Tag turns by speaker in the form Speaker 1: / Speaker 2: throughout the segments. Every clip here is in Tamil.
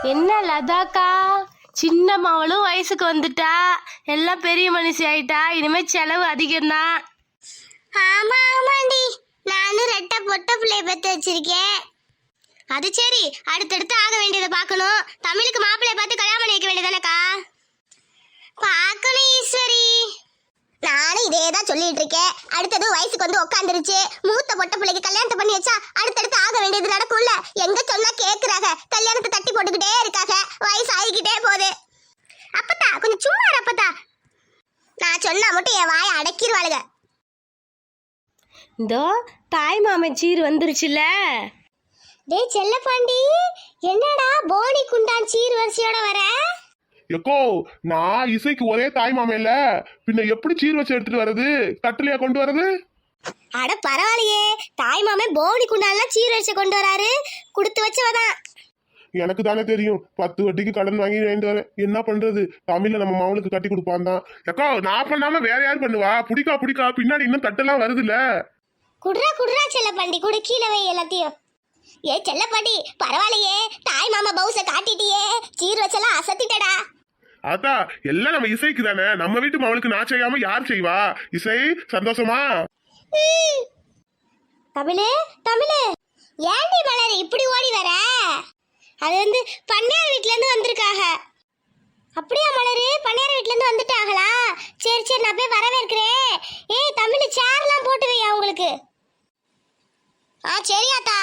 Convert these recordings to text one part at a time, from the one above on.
Speaker 1: என்ன லதாக்கா, சின்ன மவளும் வயசுக்கு வந்துட்டா, எல்லாம் பெரிய மனுஷி ஆயிட்டா, இனிமே செலவு அதிகம்தான்.
Speaker 2: ஆமா ஆமாண்டி, நானும் ரெட்டை பொட்டை பிள்ளைய பெற்று வச்சிருக்கேன். அது சரி, அடுத்தடுத்து ஆக வேண்டியதை பார்க்கணும். தமிழுக்கு மாப்பிள்ளைய பார்த்து கல்யாணம் பண்ணி வைக்க வேண்டியதானக்கா? பார்க்கணும் ஈஸ்வரி. நானும் இதே தான் சொல்லிட்டு இருக்கேன். அடுத்தது வயசுக்கு வந்து உட்காந்துருச்சு. மூத்த பொட்டை பிள்ளைக்கு கல்யாணத்தை பண்ணி வச்சா அடுத்தடுத்து ஆக வேண்டியது நடக்கும்ல. எங்க சொன்னா கேக்குறாங்க, கல்யாணத்தை தட்டி போட்டுக்கிட்டே இருக்காங்க. வயசு ஆகிக்கிட்டே போகுது. அப்பத்தா கொஞ்சம் சும்மா அப்பத்தா, நான் சொன்னா மட்டும் என் வாயை அடக்கிடுவாளுங்க.
Speaker 1: இதோ தாய் மாமன் சீர் வந்துருச்சுல.
Speaker 2: டேய் செல்லப்பாண்டி, என்னடா போனி குண்டான் சீர் வரிசையோட வர?
Speaker 3: எக்கோ, நான் இசைக்கு ஒரே தாய் மாமையில, பின்ன எப்படி சீர் வச்சு எடுத்துட்டு வர்றது? தட்டுலையா கொண்டு வர்றது?
Speaker 2: அட பரவாயில்லையே, தாய் மாமன் போனி குண்டான்லாம் சீர் வரிசை கொண்டு வராரு. கொடுத்து வச்சவதான்.
Speaker 3: எனக்கு தானே தெரியும், 10 வட்டிக்கு கடன் வாங்கி வேண்டு வரேன். என்ன பண்றது? தமிழ்ல நம்ம மாவளுக்கு கட்டி கொடுப்பான் தான். எக்கோ, நான் பண்ணாம வேற யார் பண்ணுவா? புடிக்கா பின்னாடி இன்னும் தட்டெல்லாம் வருதுல்ல.
Speaker 2: குடுறா செல்லப்பாண்டி, குடு கீழே வை எல்லாத்தையும். ஏ செல்லப்பாண்டி, பரவாயில்லையே, தாய் மாமா பவுச காட்டிட்டியே, சீர் வச்செல்லாம் அசத்திட்டடா.
Speaker 3: அதா எல்லாம் நம்ம இசைக்கு தானே. நம்ம வீட்டு மாவளுக்கு நான் செய்யாம யார் செய்வா? இசை சந்தோஷமா?
Speaker 2: தமிழு ஏண்டி மலர் இப்படி ஓடி வர? அது வந்து பண்ணையார் வீட்ல இருந்து வந்திருக்காங்க. அப்படியா மலரு, பண்ணையார் வீட்ல இருந்து வந்துட்டாங்களா? சரி நான் போய் வரவேற்கிறேன். ஏய் தமிழ், சேர்லாம் போட்டு வை அவங்களுக்கு. சரியாத்தா.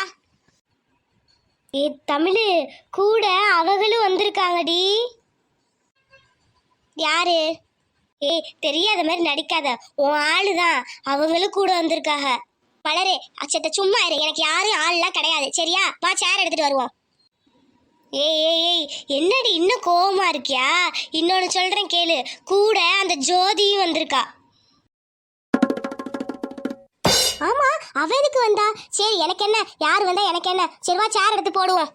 Speaker 2: ஏ தமிழ், கூட அவங்களும் வந்திருக்காங்கடி. யாரு? ஏய் தெரியாத மாதிரி நடிக்காத, உன் ஆளுதான். அவங்களும் கூட வந்திருக்காங்க. மலரு அச்சத்த சும்மா இரு, எனக்கு யாரும் ஆள்லாம் கிடையாது. சரியா, வா சேர் எடுத்துட்டு வருவோம். ஏய் என்னடி இன்னும் கோவமா இருக்கியா? இன்னொன்னு சொல்றேன் கேளு, கூட அந்த ஜோதியும் வந்திருக்கா. ஆமா, அவ எதுக்கு வந்தா? சரி எனக்கு என்ன, யார் வந்தா எனக்கு என்ன. சரி வா சேர் எடுத்து போடுவோம்.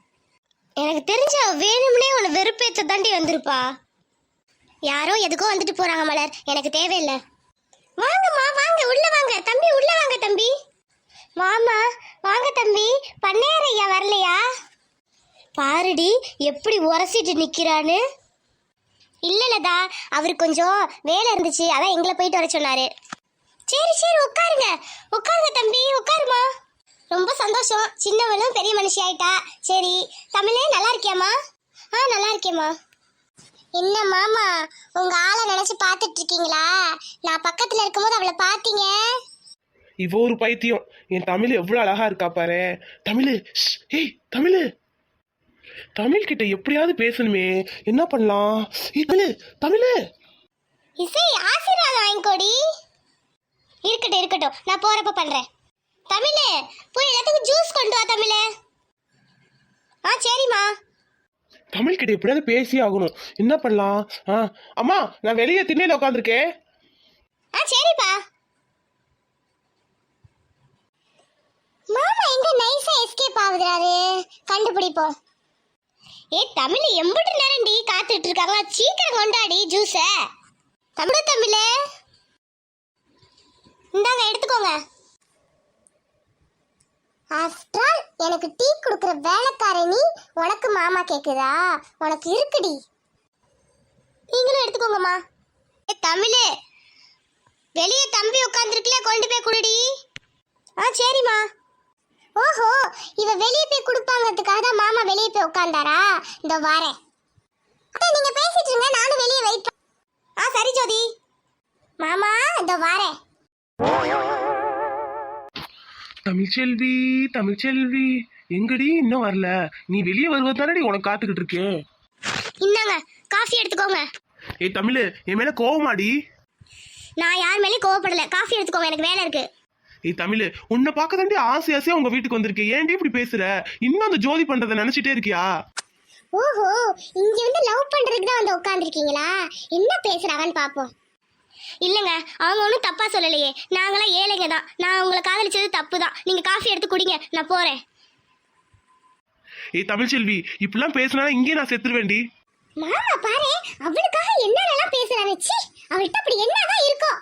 Speaker 2: எனக்கு தெரிஞ்ச வேணும்னே உன்னை வெறுப்பேத்த தாண்டி வந்திருப்பா. யாரோ எதுக்கோ வந்துட்டு போறாங்க மலர், எனக்கு தேவையில்லை. வாங்கம்மா வாங்க, உள்ள வாங்க தம்பி, உள்ள வாங்க தம்பி. மாமா வாங்க தம்பி. பண்ணையார் ஐயா வரலையா? பாருடி எப்படி உரசிட்டு நிக்கிறான்னு. இல்லலதா, அவரு கொஞ்சம் வேலை இருந்துச்சு, அதான் எங்களை போயிட்டு வர சொன்னாரு. சரி உட்காருங்க தம்பி, உட்காருமா. ரொம்ப சந்தோஷம், சின்னவளும் பெரிய மனுஷி ஆயிட்டா. சரி தமிழே, நல்லா இருக்கியாமா? நல்லா இருக்கேம்மா. என்ன மாமா, உங்க ஆளை நினைச்சு பாத்துட்டு இருக்கீங்களா? நான் பக்கத்துல இருக்கும்போது அவளை பாத்தீங்க.
Speaker 4: இவ ஒரு பைத்தியம். என் தமிழ் எவ்வளவு அழகா இருக்கா பாரு. தமிழ், ஏய் தமிழ் கிட்ட எப்படியாவது பேசணுமே, என்ன பண்ணலாம்? தமிழ்
Speaker 2: இசை ஆசீர்வாதம் வாங்கிக்கோடி. இருக்கட்டும், நான் போறப்ப பண்றேன். தமிழே போய் எல்லாத்துக்கும் ஜூஸ் கொண்டு வா தமிழே. சரிம்மா.
Speaker 4: தமிழ் கிட்ட எப்படியாவது பேசி ஆகணும், என்ன பண்ணலாம்? அம்மா, நான் வெளியே திண்ணையில உட்காந்துருக்கேன்.
Speaker 2: சரிப்பா. மாமா எங்க நைஸா எஸ்கேப் ஆகுறாரு, கண்டுபிடிப்போம். தமிழ் எம்புட்டு நேரம்டி காத்துட்டு இருக்காங்க, சீக்கிரம் கொண்டாடி ஜூஸ. தமிழே இந்தாங்க எடுத்துக்கோங்க. ஆஃப்டர் ஆல் எனக்கு டீ குடுக்குற வேலைக்கார நீ, உனக்கு மாமா கேக்குதா? உனக்கு இருக்குடி, நீங்களும் எடுத்துக்கோங்கம்மா. தமிழே, வெளியே தம்பி உட்காந்துருக்கல, கொண்டு போய் குடுடி. சரிம்மா. ஓஹோ, இவ வெளியே போய் குடுப்பாங்கிறதுக்காக தான் மாமா வெளியே போய் உட்கார்ந்தாரா? இந்த வாரேன். நீங்க பேசிட்டு இருங்க, நானும் வெளியே வெயிட். சரி ஜோதி. மாமா இந்த வாரேன்.
Speaker 4: தமிழ்ச்செல்வி எங்கடி இன்னும் வரல? நீ வெளியே வருவதானடி உனக்கு காத்துக்கிட்டு இருக்கேன்.
Speaker 2: இந்தாங்க காஃபி எடுத்துக்கோங்க.
Speaker 4: ஏய் தமிழ், என் மேல கோவமாடி?
Speaker 2: நான் யார் மேலேயும் கோவப்படல, காஃபி எடுத்துக்கோங்க, எனக்கு வேலை இருக்கு.
Speaker 4: ஏய் தமிழ், உன்னை பார்க்க தாண்டி ஆசையா உங்க வீட்டுக்கு வந்திருக்கேன். ஏன்டி இப்படி பேசுற? இன்னும் அந்த ஜோதி பண்றதை நினைச்சிட்டே இருக்கியா?
Speaker 2: ஓஹோ, இங்க வந்து லவ் பண்றதுக்கு தான் வந்து உட்கார்ந்துருக்கீங்களா? என்ன பேசுறாங்கன்னு பாப்போம். இல்லங்க, அவங்க ஒன்றும் தப்பா சொல்லலையே, நாங்களாம் ஏழைங்க தான். நான் உங்களை காதலிச்சது தப்பு தான். நீங்க காஃபி எடுத்து குடிங்க, நான் போறேன்.
Speaker 4: ஏய் தமிழ்ச்செல்வி, இப்படிலாம் பேசினா இங்கே நான் செத்துருவேண்டி.
Speaker 2: மாமா பாரு, அவளுக்காக என்னென்னலாம் பேசுறாங்க. ச்சீ, அவள்கிட்ட அப்படி என்னதான் இருக்கும்?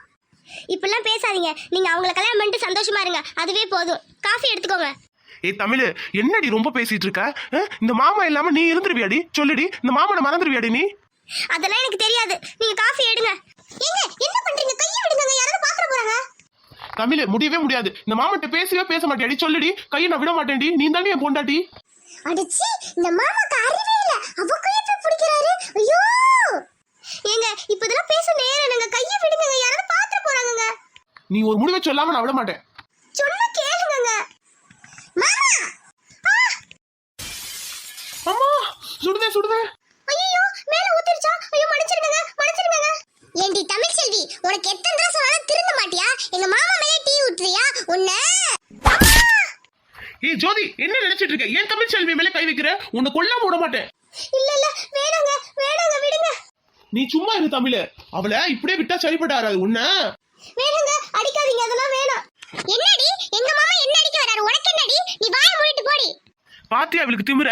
Speaker 2: இப்பெல்லாம் பேசாதீங்க, நீங்க அவங்கள கல்யாணம் பண்ணிட்டு சந்தோஷமா இருங்க, அதுவே போதும். காஃபி எடுத்துக்கோங்க.
Speaker 4: ஏய் தமிழ், என்னடி ரொம்ப பேசிட்டு இருக்க? இந்த மாமா இல்லாம நீ இருந்துருவியாடி? சொல்லுடி, இந்த மாமனை மறந்துருவியாடி நீ?
Speaker 2: அதெல்லாம் எனக்கு தெரியாது. நீங்க காஃபி எடுங்க. ஏங்க என்ன பண்றீங்க? கையை விடுங்க, யாராவது பாத்துற போறாங்க.
Speaker 4: தமிழ், முடியவே முடியாது. இந்த மாமன்ட்ட பேசவே பேச மாட்டியாடி? சொல்லுடி, கையை நான் விட மாட்டேன்டி. நீ தாண்டி என் பொண்டாட்டி.
Speaker 2: அடிச்சி, இந்த மாமாக்கு அறிவே இல்ல. அவ கையை போய் பிடிக்கிறாரு. ஐயோ ஏங்க இப்பதெல்லாம் பேச நேரம் இல்லைங்க. கையை விடுங்க, யாராவது பாத்துற போறாங்கங்க.
Speaker 4: நீ ஒரு முடிவை சொல்லாம நான் விட மாட்டேன்.
Speaker 2: சொன்னா கேளுங்க. மாமா
Speaker 4: அம்மா, சுடுதே சுடுதே.
Speaker 2: ஐயோ மேல ஊத்திருச்சா? ஐயோ மன்னிச்சிருங்க. ஏண்டி தமிழ் செல்வி, உனக்கு எத்தனை தடவை சொன்னாலும் திருந்த மாட்டியா? எங்க மாமா மேலே டீ ஊத்துறியா? உன்ன
Speaker 4: ஏய் ஜோதி, என்ன நினைச்சிட்டு இருக்க? ஏன் தமிழ் செல்வி மேல கை வைக்கிற? உன்னை கொல்லாம விட மாட்டேன்.
Speaker 2: இல்ல வேணாங்க விடுங்க.
Speaker 4: நீ சும்மா இரு தமிழ். அவளை இப்படியே விட்டா சரிப்படாது. உன்ன
Speaker 2: வேணாங்க, அடிக்காதீங்க, அதெல்லாம் வேணாம். என்னடி எங்க மாமா என்ன அடிக்க வராரு? உனக்கு என்னடி? நீ வாயை மூடிட்டு போடி.
Speaker 4: பாத்தியா அவளுக்கு திமிர?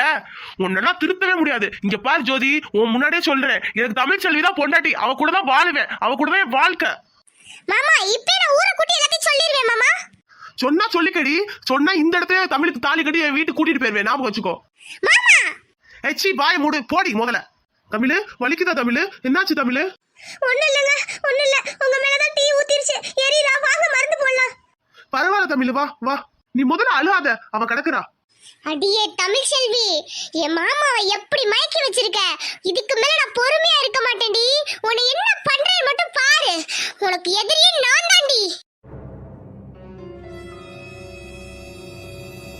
Speaker 4: உன்னெல்லாம் திருத்தவே முடியாது. இங்க பாரு ஜோதி, உன் முன்னாடியே சொல்றேன், எனக்கு தமிழ் செல்வி தான் பொண்டாட்டி. அவ கூட தான் வாழுவேன். அவ கூட தான் என் வாழ்க்கை.
Speaker 2: மாமா இப்பே நான் ஊரை கூட்டி எல்லாத்தையும் சொல்லிடுவேன் மாமா.
Speaker 4: சொன்னா சொல்லிக்கடி. சொன்னா இந்த இடத்துல தமிழுக்கு தாலி கட்டி என் வீட்டுக்கு கூட்டிட்டு போயிருவேன். ஞாபகம் வச்சுக்கோ.
Speaker 2: மாமா
Speaker 4: எச்சி பாய் மூடு, போடி முதல்ல. தமிழ், வலிக்குதா தமிழ்? என்னாச்சு தமிழ்?
Speaker 2: ஒண்ணு இல்ல. உங்க மேலதான் டீ ஊத்திருச்சு. எரியுதா? வாங்க மருந்து போடலாம்.
Speaker 4: பரவாயில்ல தமிழ், வா வா. நீ முதல்ல அழுகாத, அவ கிடக்குறா.
Speaker 2: அடியே தமிழ் செல்வி, என் மாமாவை எப்படி மயக்கி வச்சிருக்க? இதுக்கு மேல நான் பொறுமையா இருக்க மாட்டேன்டி. உன்னை என்ன பண்றேன்னு மட்டும் பாரு. உனக்கு எதிரியே நான் தாண்டி.